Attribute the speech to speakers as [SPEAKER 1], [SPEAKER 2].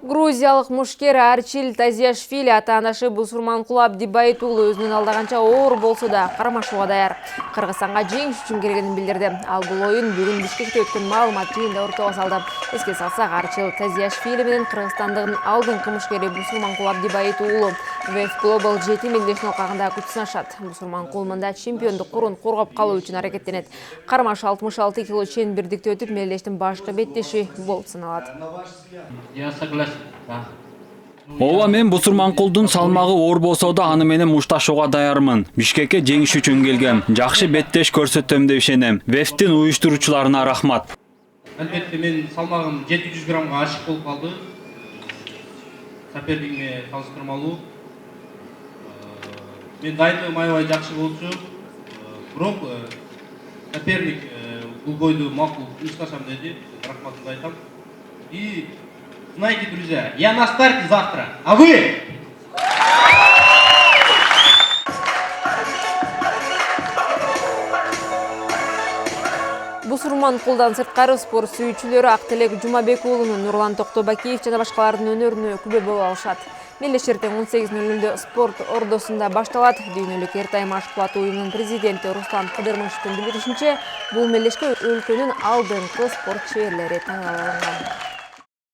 [SPEAKER 1] Грузиялык мушкер Арчил Тазиашвили ата-анашы Бусурманкул Абдибайыт уулу өзүнүн алдаганча оор болсо да кармашууга даяр. Кыргызстанга жеңиш үчүн келгенин билдирди. Ал бул оюн бүгүн Бишкекте өткөн маалымат жыйынында ортого салды. Эске салсак, Арчил Тазиашвили менен Кыргызстандын алдыңкы мушкери Бусурманкул Абдибайыт уулу ВФ Global 7 мелдешин окагында күч сынашат. Бусурманкул мында чемпиондук курун коргоп калуу үчүн аракеттенет. Кармаш 66 кило чен бирдикте өтүп, мелдештин башкы беттеши болуп саналат.
[SPEAKER 2] Ооба, мен Бусурманкулдун салмагы оор болсо да аны менен мушташууга даярмын. Бишкекке жеңиш үчүн келгем. Жакшы беттеш көрсөтөм деп ишенем. ВФтин уюштуруучуларына рахмат.
[SPEAKER 3] Албетте мен салмагым 700 граммга ашык болуп калды. Соперниктиме салыштырмалуу. Мен дайындыгым аябай жакшы болчу. Бирок соперник бул бойду макул уюшташам деди. Рахматымды айтам. И знаете, друзья, я на старте завтра, а вы?
[SPEAKER 1] Бусурманкулдан сырткары спорт сүйүүчүлөрү Актелек Жумабек уулунун, Нурлан Токтобакиев жана башкалардын өнөрүнө күбө болуп алышат. Мелдештер тең 18:00 спорт ордосунда башталат. Дүйнөлүк эртайм ашыклатуу уюмунун президенти Руслан Кыдырмышевдин билдиришинче, бул мелдешке өлкөнүн алдыңкы спорт чеберлери тандап алынган.